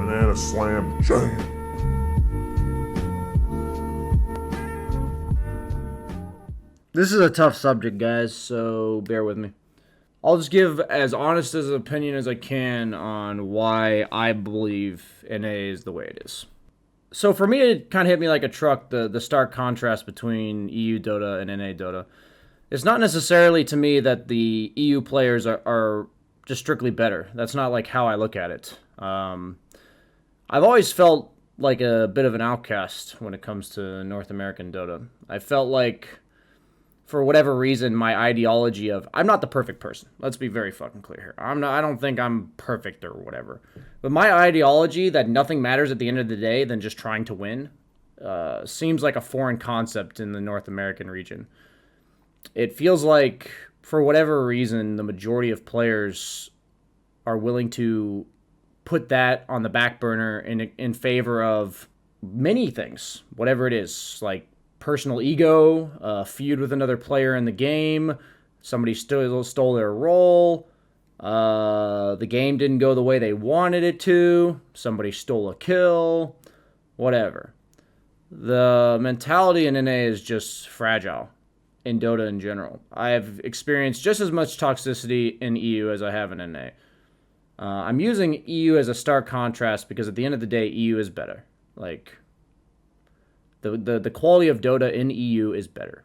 Banana Slam Jam. This is a tough subject, guys, so bear with me. I'll just give as honest as an opinion as I can on why I believe NA is the way it is. So for me, it kind of hit me like a truck, the stark contrast between EU Dota and NA Dota. It's not necessarily to me that the EU players are just strictly better. That's not like how I look at it. I've always felt like a bit of an outcast when it comes to North American Dota. I felt like, for whatever reason, my ideology of I'm not the perfect person. Let's be very fucking clear here. I don't think I'm perfect or whatever. But my ideology that nothing matters at the end of the day than just trying to win seems like a foreign concept in the North American region. It feels like, for whatever reason, the majority of players are willing to put that on the back burner in favor of many things, whatever it is, like personal ego, feud with another player in the game, somebody stole their role, the game didn't go the way they wanted it to, somebody stole a kill, whatever. The mentality in NA is just fragile in Dota in general. I've experienced just as much toxicity in EU as I have in NA. I'm using EU as a stark contrast because at the end of the day, EU is better. Like, the quality of Dota in EU is better.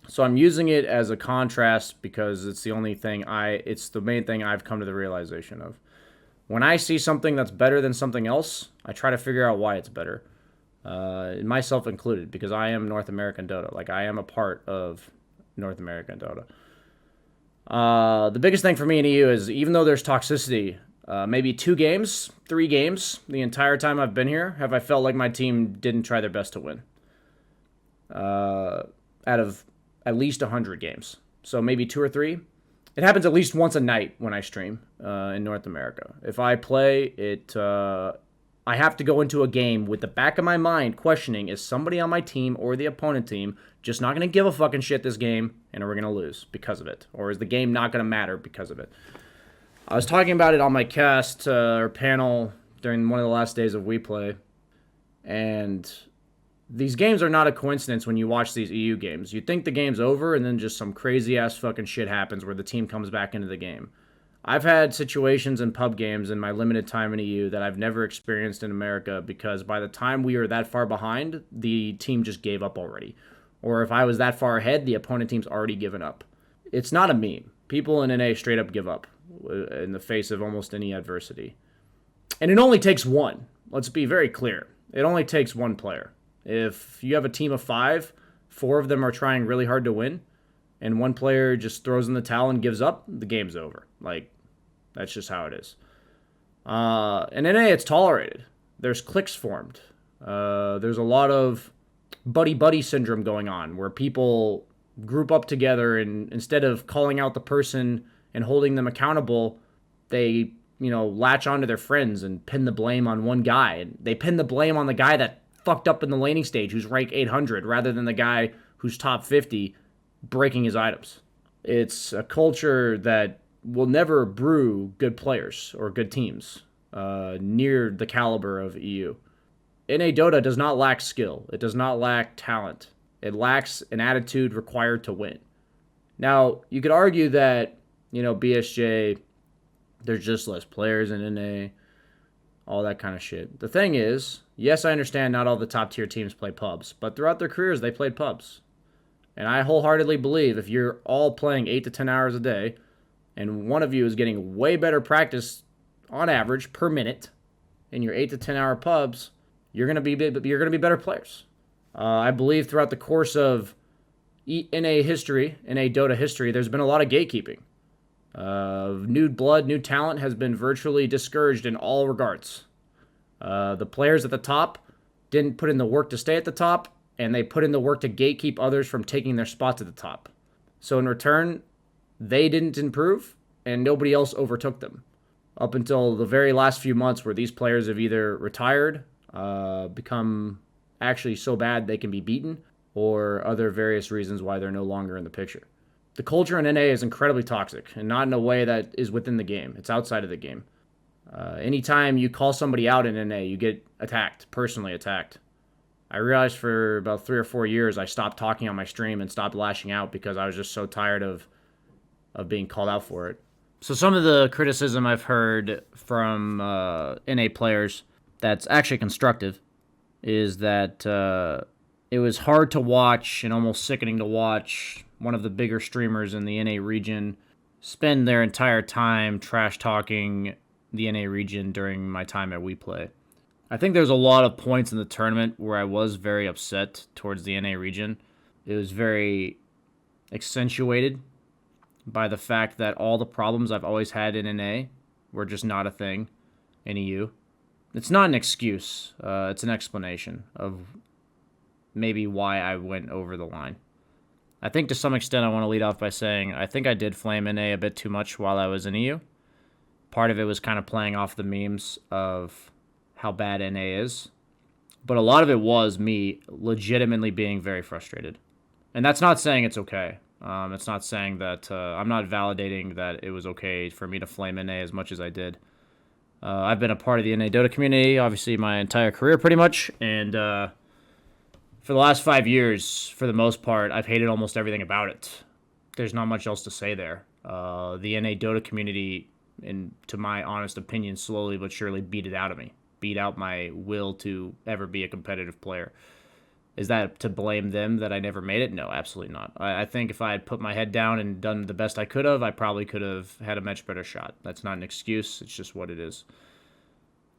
So I'm using it as a contrast because it's the main thing I've come to the realization of. When I see something that's better than something else, I try to figure out why it's better. Myself included, because I am North American Dota. Like, I am a part of North American Dota. The biggest thing for me in EU is, even though there's toxicity, maybe 2 games, 3 games, the entire time I've been here, have I felt like my team didn't try their best to win. Out of at least 100 games. So maybe 2 or 3. It happens at least once a night when I stream in North America. If I play it, I have to go into a game with the back of my mind questioning, is somebody on my team or the opponent team just not going to give a fucking shit this game and we're going to lose because of it? Or is the game not going to matter because of it? I was talking about it on my cast or panel during one of the last days of WePlay, and these games are not a coincidence when you watch these EU games. You think the game's over, and then just some crazy-ass fucking shit happens where the team comes back into the game. I've had situations in pub games in my limited time in EU that I've never experienced in America, because by the time we were that far behind, the team just gave up already. Or if I was that far ahead, the opponent team's already given up. It's not a meme. People in NA straight up give up in the face of almost any adversity. And it only takes one. Let's be very clear. It only takes one player. If you have a team of 5, 4 of them are trying really hard to win, and one player just throws in the towel and gives up, the game's over. Like, that's just how it is. In NA, it's tolerated. There's cliques formed. There's a lot of buddy-buddy syndrome going on, where people group up together, and instead of calling out the person and holding them accountable, they, latch onto their friends and pin the blame on one guy. And they pin the blame on the guy that fucked up in the laning stage, who's rank 800, rather than the guy who's top 50 breaking his items. It's a culture that will never brew good players or good teams near the caliber of EU. NA Dota does not lack skill. It does not lack talent. It lacks an attitude required to win. Now, you could argue that, BSJ, there's just less players in NA, all that kind of shit. The thing is, yes, I understand not all the top tier teams play pubs, but throughout their careers, they played pubs. And I wholeheartedly believe if you're all playing 8 to 10 hours a day, and one of you is getting way better practice on average per minute in your 8 to 10 hour pubs, you're gonna be better players. I believe throughout the course of NA history, NA Dota history, there's been a lot of gatekeeping. New blood, new talent has been virtually discouraged in all regards. The players at the top didn't put in the work to stay at the top, and they put in the work to gatekeep others from taking their spots at the top. So in return, they didn't improve, and nobody else overtook them. Up until the very last few months, where these players have either retired, become actually so bad they can be beaten, or other various reasons why they're no longer in the picture. The culture in NA is incredibly toxic, and not in a way that is within the game. It's outside of the game. Anytime you call somebody out in NA, you get attacked, personally attacked. I realized for about 3 or 4 years, I stopped talking on my stream and stopped lashing out because I was just so tired of being called out for it. So some of the criticism I've heard from NA players that's actually constructive is that it was hard to watch and almost sickening to watch one of the bigger streamers in the NA region spend their entire time trash talking the NA region during my time at WePlay. I think there's a lot of points in the tournament where I was very upset towards the NA region. It was very accentuated by the fact that all the problems I've always had in NA were just not a thing in EU. It's not an excuse. It's an explanation of maybe why I went over the line. I think to some extent I want to lead off by saying I think I did flame NA a bit too much while I was in EU. Part of it was kind of playing off the memes of how bad NA is. But a lot of it was me legitimately being very frustrated. And that's not saying it's okay. It's not saying that I'm not validating that it was okay for me to flame NA as much as I did. I've been a part of the NA Dota community, obviously, my entire career pretty much. And for the last 5 years, for the most part, I've hated almost everything about it. There's not much else to say there. The NA Dota community, to my honest opinion, slowly but surely beat it out of me. Beat out my will to ever be a competitive player. Is that to blame them that I never made it? No, absolutely not. I think if I had put my head down and done the best I could have, I probably could have had a much better shot. That's not an excuse. It's just what it is.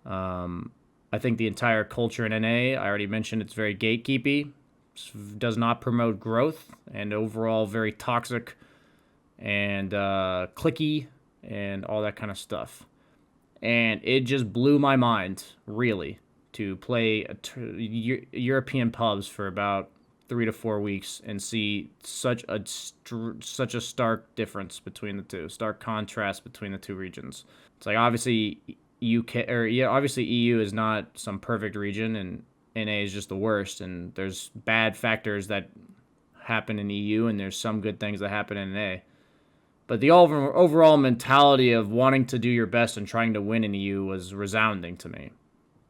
I think the entire culture in NA, I already mentioned it's very gatekeepy, does not promote growth, and overall very toxic and cliquey and all that kind of stuff. And it just blew my mind, really, to play European pubs for about 3 to 4 weeks and see such a stark difference between the two, stark contrast between the two regions. It's like obviously obviously EU is not some perfect region, and NA is just the worst. And there's bad factors that happen in EU, and there's some good things that happen in NA. But the overall mentality of wanting to do your best and trying to win in EU was resounding to me.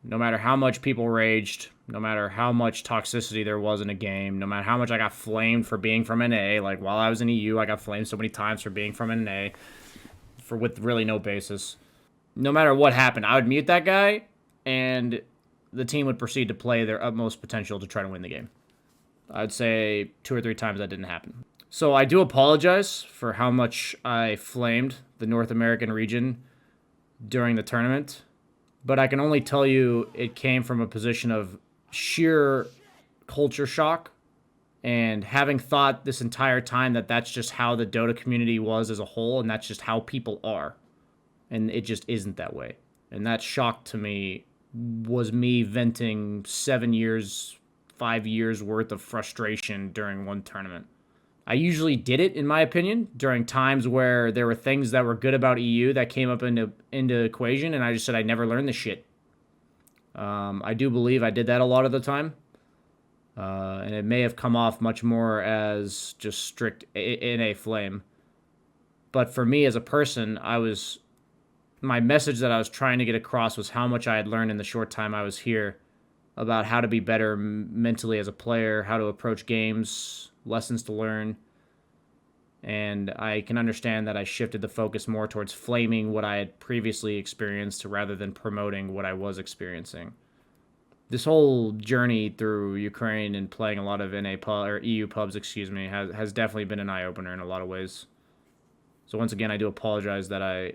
No matter how much people raged, no matter how much toxicity there was in a game, no matter how much I got flamed for being from NA, like while I was in EU, I got flamed so many times for being from NA with really no basis. No matter what happened, I would mute that guy, and the team would proceed to play their utmost potential to try to win the game. I'd say 2 or 3 times that didn't happen. So I do apologize for how much I flamed the North American region during the tournament, but I can only tell you it came from a position of sheer culture shock and having thought this entire time that that's just how the Dota community was as a whole, and that's just how people are. And it just isn't that way. And that shock to me was me venting 7 years, 5 years worth of frustration during one tournament. I usually did it, in my opinion, during times where there were things that were good about EU that came up into equation, and I just said I never learned the shit. I do believe I did that a lot of the time, and it may have come off much more as just strict NA flame. But for me as a person, my message that I was trying to get across was how much I had learned in the short time I was here about how to be better mentally as a player, how to approach games, lessons to learn. And I can understand that I shifted the focus more towards flaming what I had previously experienced rather than promoting what I was experiencing. This whole journey through Ukraine and playing a lot of EU pubs, has definitely been an eye-opener in a lot of ways. So once again, I do apologize that I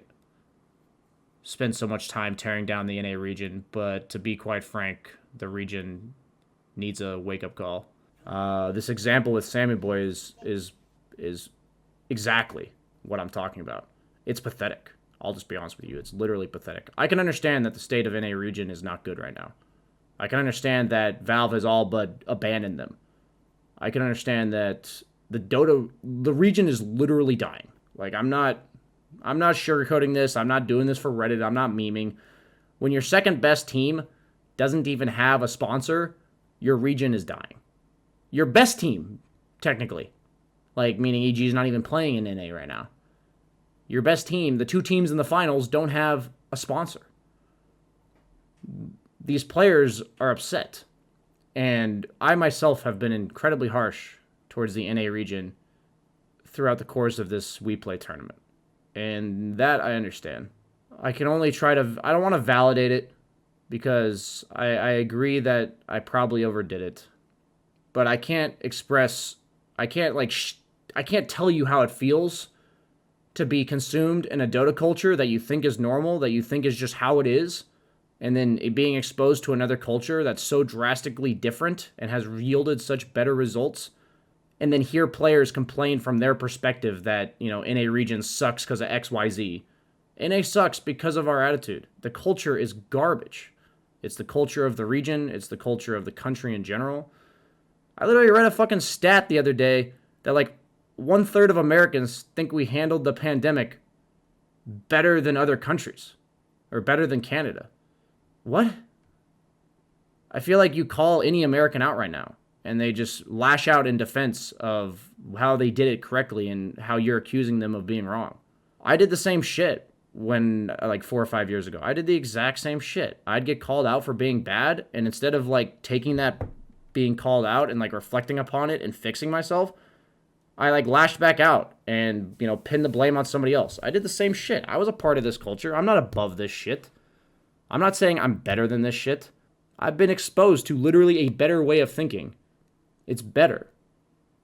spent so much time tearing down the NA region, but to be quite frank, the region needs a wake-up call. This example with Sammy Boy is exactly what I'm talking about. It's pathetic. I'll just be honest with you. It's literally pathetic. I can understand that the state of NA region is not good right now. I can understand that Valve has all but abandoned them. I can understand that the region is literally dying. Like, I'm not sugarcoating this. I'm not doing this for Reddit. I'm not memeing. When your second best team doesn't even have a sponsor, your region is dying. Your best team, technically. Like, meaning EG is not even playing in NA right now. Your best team, the 2 teams in the finals, don't have a sponsor. these players are upset. And I myself have been incredibly harsh towards the NA region throughout the course of this We Play tournament. And that I understand. I can only try to... I don't want to validate it because I agree that I probably overdid it. But I can't express... I can't tell you how it feels to be consumed in a Dota culture that you think is normal, that you think is just how it is, and then it being exposed to another culture that's so drastically different and has yielded such better results, and then hear players complain from their perspective that, NA region sucks because of XYZ. NA sucks because of our attitude. The culture is garbage. It's the culture of the region. It's the culture of the country in general. I literally read a fucking stat the other day that, 1/3 of Americans think we handled the pandemic better than other countries, or better than Canada. What? I feel like you call any American out right now, and they just lash out in defense of how they did it correctly and how you're accusing them of being wrong. I did the same shit when, 4 or 5 years ago. I did the exact same shit. I'd get called out for being bad, and instead of, taking that being called out and, reflecting upon it and fixing myself, I lashed back out and, pinned the blame on somebody else. I did the same shit. I was a part of this culture. I'm not above this shit. I'm not saying I'm better than this shit. I've been exposed to literally a better way of thinking. It's better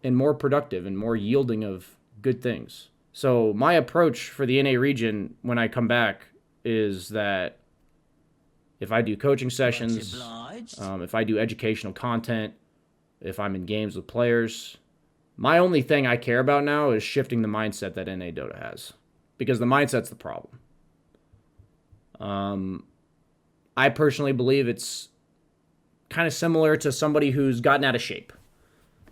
and more productive and more yielding of good things. So my approach for the NA region when I come back is that if I do coaching sessions, if I do educational content, if I'm in games with players, my only thing I care about now is shifting the mindset that NA Dota has, because the mindset's the problem. I personally believe it's kind of similar to somebody who's gotten out of shape.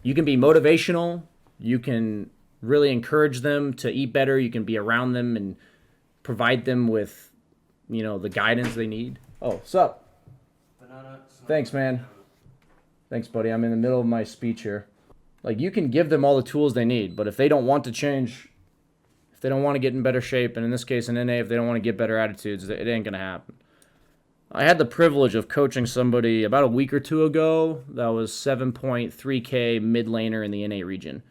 You can be motivational. You can really encourage them to eat better. You can be around them and provide them with, the guidance they need. Oh, sup? Thanks, man. Thanks, buddy. I'm in the middle of my speech here. You can give them all the tools they need, but if they don't want to change, if they don't want to get in better shape, and in this case in NA, if they don't want to get better attitudes, it ain't going to happen. I had the privilege of coaching somebody about a week or two ago that was 7.3K mid laner in the NA region.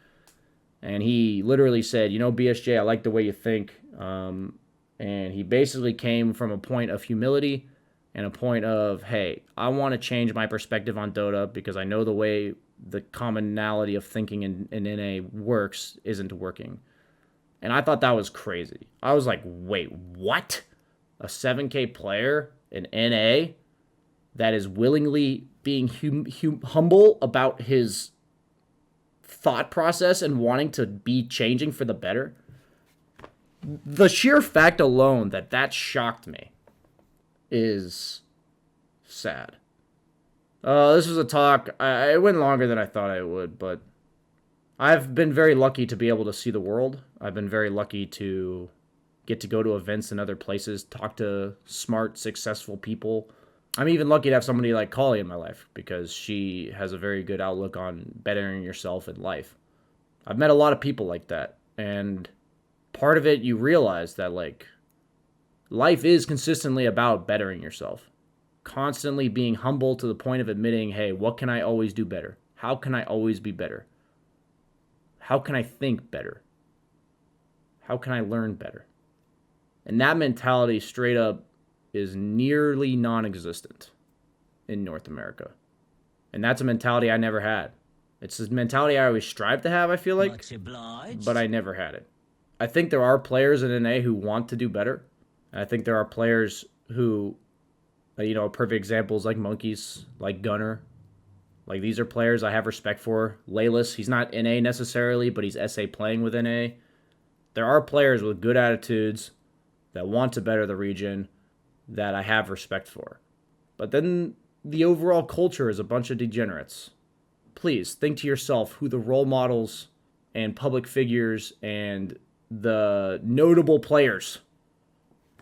And he literally said, BSJ, I like the way you think. And he basically came from a point of humility and a point of, hey, I want to change my perspective on Dota because I know the way the commonality of thinking in NA works isn't working. And I thought that was crazy. I was like, wait, what? A 7K player in NA that is willingly being humble about his thought process and wanting to be changing for the better? The sheer fact alone that shocked me is sad. This was a talk. It went longer than I thought it would, but I've been very lucky to be able to see the world. I've been very lucky to get to go to events in other places, talk to smart, successful people. I'm even lucky to have somebody like Kali in my life because she has a very good outlook on bettering yourself in life. I've met a lot of people like that, and part of it, you realize that, life is consistently about bettering yourself. Constantly being humble to the point of admitting, hey, what can I always do better? How can I always be better? How can I think better? How can I learn better? And that mentality straight up is nearly non-existent in North America. And that's a mentality I never had. It's a mentality I always strive to have, I feel like, but I never had it. I think there are players in NA who want to do better. I think there are players who, a perfect example is like Monkeys, like Gunner. These are players I have respect for. Laylis, he's not NA necessarily, but he's SA playing with NA. There are players with good attitudes that want to better the region that I have respect for. But then the overall culture is a bunch of degenerates. Please think to yourself who the role models and public figures and the notable players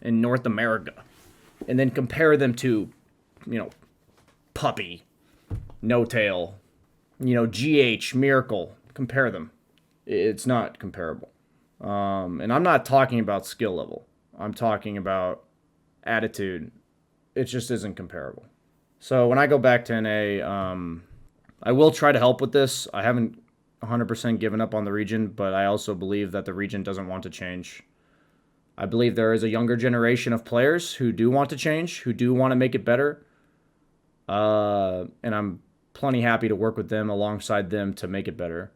in North America, and then compare them to, Puppy, No Tail, GH, Miracle. Compare them. It's not comparable. And I'm not talking about skill level. I'm talking about attitude. It just isn't comparable. So when I go back to NA, I will try to help with this. I haven't 100% given up on the region, but I also believe that the region doesn't want to change. I believe there is a younger generation of players who do want to change, who do want to make it better. And I'm plenty happy to work with them alongside them to make it better.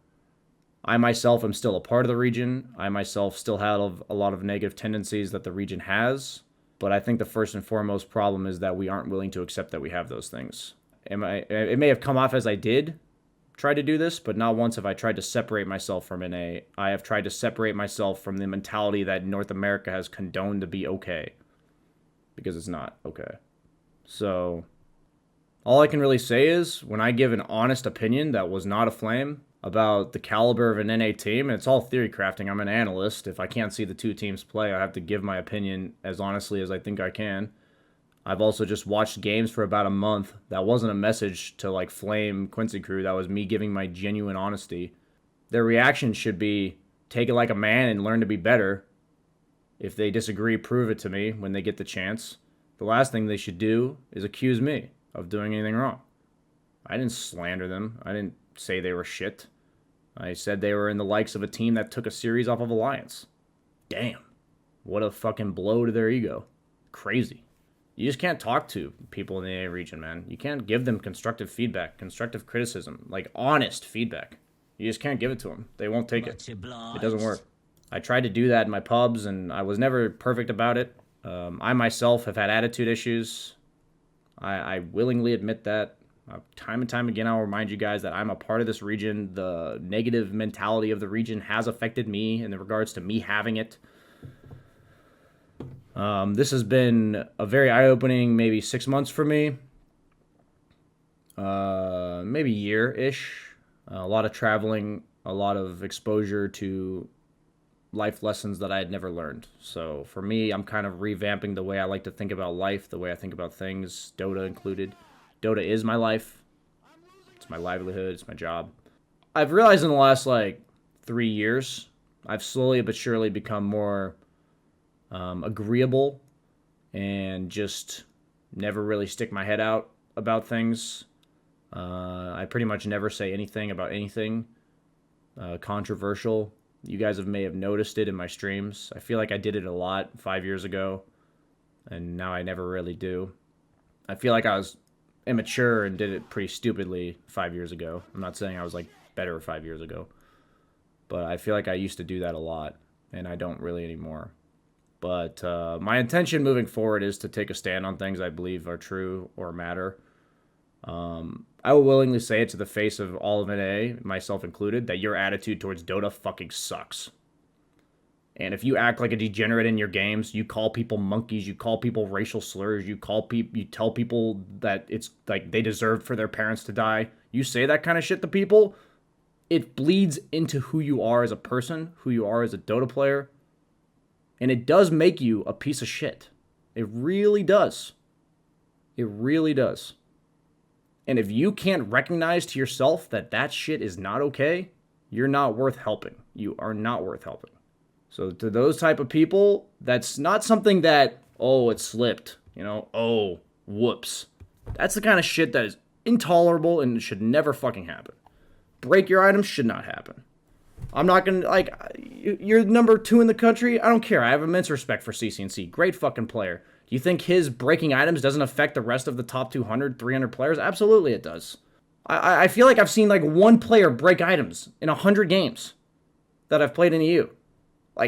I myself am still a part of the region. I myself still have a lot of negative tendencies that the region has. But I think the first and foremost problem is that we aren't willing to accept that we have those things. It may have come off as I did try to do this, but not once have I tried to separate myself from NA. I have tried to separate myself from the mentality that North America has condoned to be okay. Because it's not okay. So, all I can really say is, when I give an honest opinion that was not a flame about the caliber of an NA team, and it's all theory crafting, I'm an analyst. If I can't see the two teams play, I have to give my opinion as honestly as I think I can. I've also just watched games for about a month. That wasn't a message to like flame Quincy Crew. That was me giving my genuine honesty. Their reaction should be, take it like a man and learn to be better. If they disagree, prove it to me when they get the chance. The last thing they should do is accuse me of doing anything wrong. I didn't slander them. I didn't say they were shit. I said they were in the likes of a team that took a series off of Alliance. Damn. What a fucking blow to their ego. Crazy. You just can't talk to people in the A region, man. You can't give them constructive feedback, constructive criticism, like honest feedback. You just can't give it to them. They won't take it. It doesn't work. I tried to do that in my pubs, and I was never perfect about it. I myself have had attitude issues. I willingly admit that. Time and time again, I'll remind you guys that I'm a part of this region. The negative mentality of the region has affected me in regards to me having it. This has been a very eye-opening maybe 6 months for me. Maybe year-ish. A lot of traveling, a lot of exposure to life lessons that I had never learned. So for me, I'm kind of revamping the way I like to think about life, the way I think about things, Dota included. Dota is my life. It's my livelihood. It's my job. I've realized in the last, 3 years, I've slowly but surely become more agreeable and just never really stick my head out about things. I pretty much never say anything about anything controversial. You guys may have noticed it in my streams. I feel like I did it a lot 5 years ago, and now I never really do. I feel like I was immature and did it pretty stupidly 5 years ago. I'm not saying I was better 5 years ago, but I feel like I used to do that a lot, and I don't really anymore. But my intention moving forward is to take a stand on things I believe are true or matter. I will willingly say it to the face of all of NA, myself included, that your attitude towards Dota fucking sucks. And if you act like a degenerate in your games, you call people monkeys, you call people racial slurs, you tell people that it's like they deserve for their parents to die. You say that kind of shit to people, it bleeds into who you are as a person, who you are as a Dota player, and it does make you a piece of shit. It really does. It really does. And if you can't recognize to yourself that that shit is not okay, you're not worth helping. You are not worth helping. So to those type of people, that's not something that, oh, it slipped, oh, whoops. That's the kind of shit that is intolerable and should never fucking happen. Break your items should not happen. I'm not going to, you're number 2 in the country. I don't care. I have immense respect for CCNC. Great fucking player. Do you think his breaking items doesn't affect the rest of the top 200, 300 players? Absolutely it does. I feel like I've seen one player break items in 100 games that I've played in EU.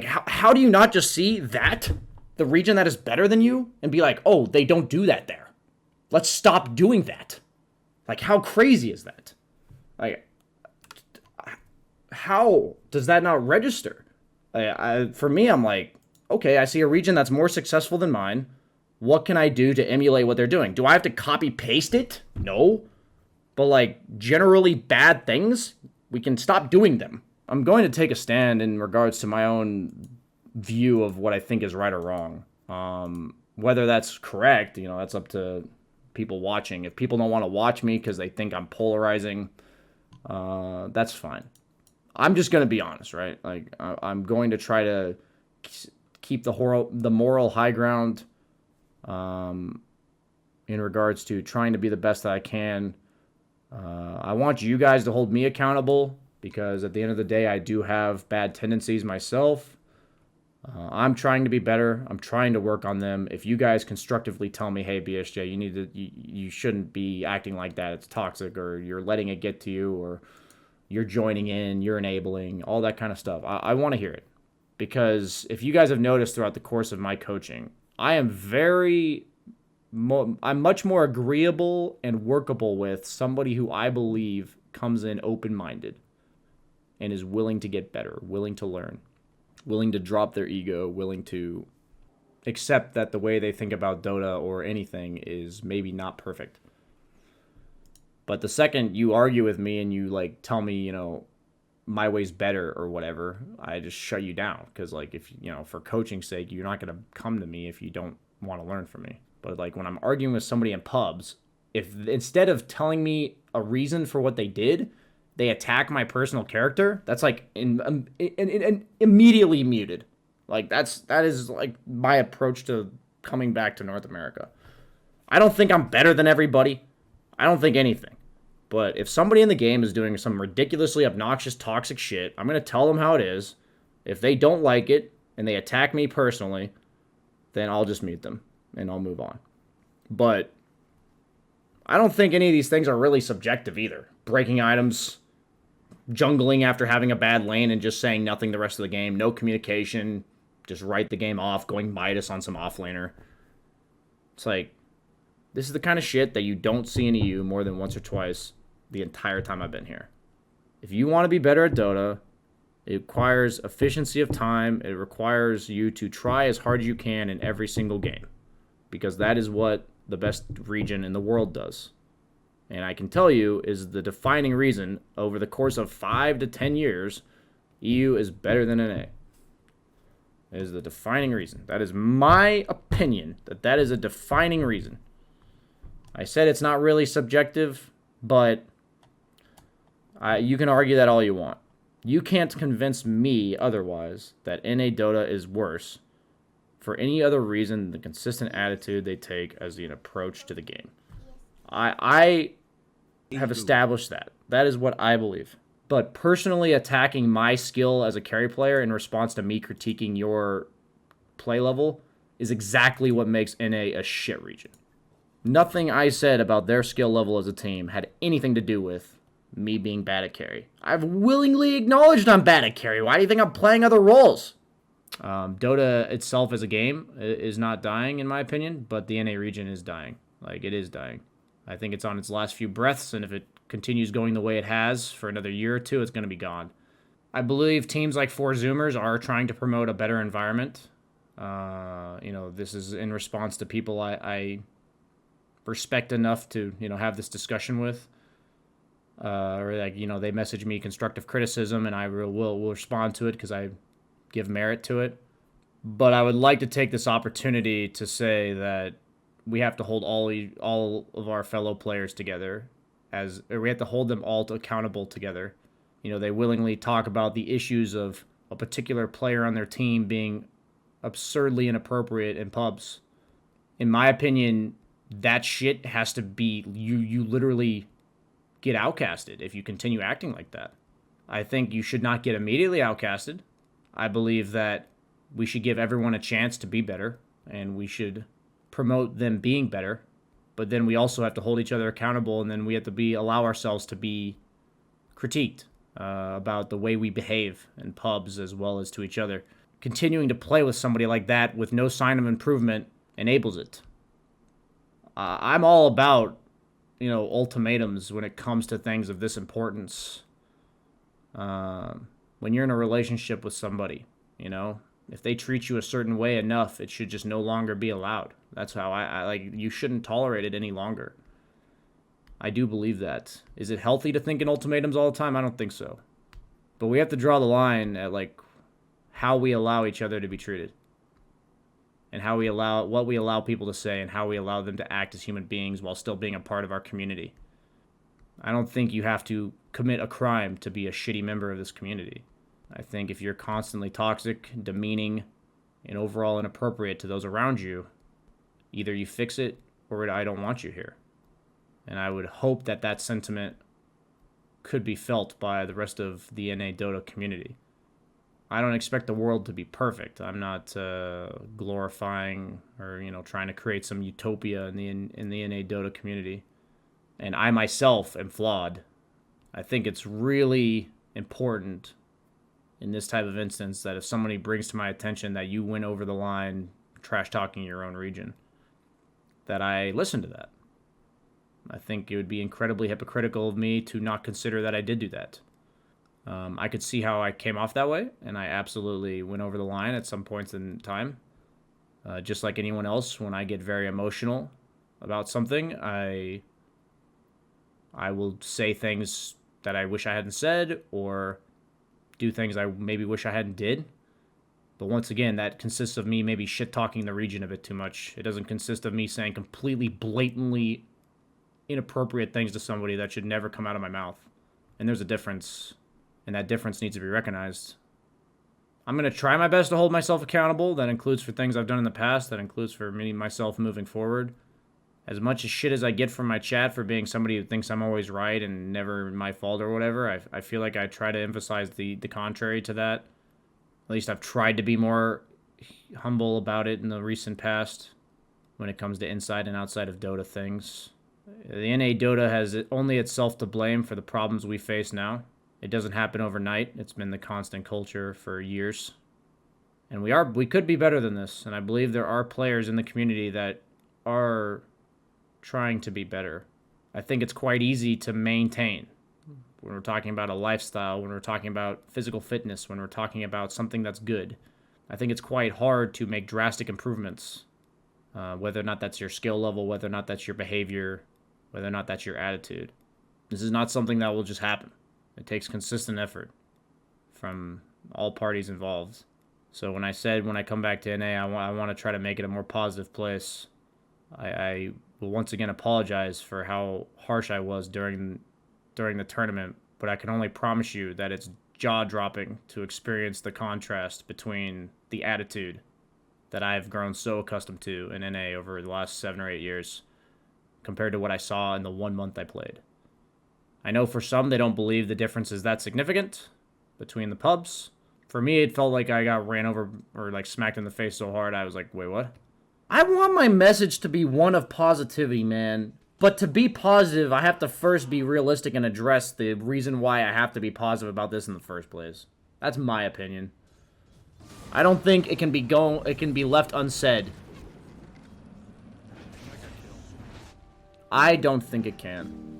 How do you not just see that, the region that is better than you, and be like, oh, they don't do that there. Let's stop doing that. How crazy is that? How does that not register? For me, I'm okay, I see a region that's more successful than mine. What can I do to emulate what they're doing? Do I have to copy paste it? No. But generally bad things, we can stop doing them. I'm going to take a stand in regards to my own view of what I think is right or wrong. Whether that's correct, that's up to people watching. If people don't want to watch me because they think I'm polarizing, that's fine. I'm just going to be honest, right? I'm going to try to keep the moral high ground. in regards to trying to be the best that I can. I want you guys to hold me accountable because at the end of the day, I do have bad tendencies myself. I'm trying to be better. I'm trying to work on them. If you guys constructively tell me, hey, BSJ, you shouldn't be acting like that. It's toxic, or you're letting it get to you, or you're joining in, you're enabling, all that kind of stuff. I want to hear it. Because if you guys have noticed throughout the course of my coaching, I'm much more agreeable and workable with somebody who I believe comes in open-minded and is willing to get better, willing to learn, willing to drop their ego, willing to accept that the way they think about Dota or anything is maybe not perfect. But the second you argue with me and you like tell me, my way's better or whatever, I just shut you down. Because like, if for coaching's sake, you're not going to come to me if you don't want to learn from me. But like when I'm arguing with somebody in pubs, if instead of telling me a reason for what they did, they attack my personal character, that's like immediately muted. Like that is like my approach to coming back to North America. I don't think I'm better than everybody. I don't think anything. But if somebody in the game is doing some ridiculously obnoxious, toxic shit, I'm going to tell them how it is. If they don't like it and they attack me personally, then I'll just mute them and I'll move on. But I don't think any of these things are really subjective either. Breaking items, jungling after having a bad lane and just saying nothing the rest of the game, no communication, just write the game off, going Midas on some offlaner. It's like, this is the kind of shit that you don't see in EU more than once or twice the entire time I've been here. If you want to be better at Dota, it requires efficiency of time. It requires you to try as hard as you can in every single game, because that is what the best region in the world does. And I can tell you is the defining reason over the course of 5 to 10 years, EU is better than NA. It is the defining reason. That is my opinion, that is a defining reason. I said it's not really subjective, but you can argue that all you want. You can't convince me otherwise that NA Dota is worse for any other reason than the consistent attitude they take as an approach to the game. I have established that. That is what I believe. But personally attacking my skill as a carry player in response to me critiquing your play level is exactly what makes NA a shit region. Nothing I said about their skill level as a team had anything to do with me being bad at carry. I've willingly acknowledged I'm bad at carry. Why do you think I'm playing other roles? Dota itself as a game is not dying, in my opinion, but the NA region is dying. Like, it is dying. I think it's on its last few breaths, and if it continues going the way it has for another year or two, it's going to be gone. I believe teams like 4Zoomers are trying to promote a better environment. This is in response to people I respect enough to have this discussion with, or they message me constructive criticism and I will respond to it because I give merit to it. But I would like to take this opportunity to say that we have to hold all of our fellow players together, or we have to hold them all accountable together. They willingly talk about the issues of a particular player on their team being absurdly inappropriate in pubs. In my opinion, that shit has to be, you literally get outcasted if you continue acting like that. I think you should not get immediately outcasted. I believe that we should give everyone a chance to be better, and we should promote them being better. But then we also have to hold each other accountable, and then we have to allow ourselves to be critiqued about the way we behave in pubs as well as to each other. Continuing to play with somebody like that with no sign of improvement enables it. I'm all about, ultimatums when it comes to things of this importance. When you're in a relationship with somebody, if they treat you a certain way enough, it should just no longer be allowed. That's how I you shouldn't tolerate it any longer. I do believe that. Is it healthy to think in ultimatums all the time? I don't think so. But we have to draw the line at how we allow each other to be treated. And what we allow people to say and how we allow them to act as human beings while still being a part of our community. I don't think you have to commit a crime to be a shitty member of this community. I think if you're constantly toxic, demeaning, and overall inappropriate to those around you, either you fix it or I don't want you here. And I would hope that that sentiment could be felt by the rest of the NA Dota community. I don't expect the world to be perfect. I'm not glorifying or trying to create some utopia in the NA Dota community. And I myself am flawed. I think it's really important in this type of instance that if somebody brings to my attention that you went over the line trash talking your own region, that I listen to that. I think it would be incredibly hypocritical of me to not consider that I did do that. I could see how I came off that way, and I absolutely went over the line at some points in time. Just like anyone else, when I get very emotional about something, I will say things that I wish I hadn't said, or do things I maybe wish I hadn't did. But once again, that consists of me maybe shit-talking the region a bit too much. It doesn't consist of me saying completely, blatantly inappropriate things to somebody that should never come out of my mouth. And there's a difference, and that difference needs to be recognized. I'm going to try my best to hold myself accountable. That includes for things I've done in the past. That includes for me, myself moving forward. As much as shit as I get from my chat for being somebody who thinks I'm always right and never my fault or whatever, I feel like I try to emphasize the contrary to that. At least I've tried to be more humble about it in the recent past when it comes to inside and outside of Dota things. The NA Dota has only itself to blame for the problems we face now. It doesn't happen overnight. It's been the constant culture for years. And we could be better than this. And I believe there are players in the community that are trying to be better. I think it's quite easy to maintain when we're talking about a lifestyle, when we're talking about physical fitness, when we're talking about something that's good. I think it's quite hard to make drastic improvements, whether or not that's your skill level, whether or not that's your behavior, whether or not that's your attitude. This is not something that will just happen. It takes consistent effort from all parties involved. So when I said when I come back to NA, I want to try to make it a more positive place. I will once again apologize for how harsh I was during the tournament, but I can only promise you that it's jaw-dropping to experience the contrast between the attitude that I've grown so accustomed to in NA over the last 7 or 8 years compared to what I saw in the 1 month I played. I know for some they don't believe the difference is that significant between the pubs. For me, it felt like I got ran over or like smacked in the face so hard I was like, wait, what? I want my message to be one of positivity, man. But to be positive, I have to first be realistic and address the reason why I have to be positive about this in the first place. That's my opinion. I don't think it can be left unsaid. I don't think it can.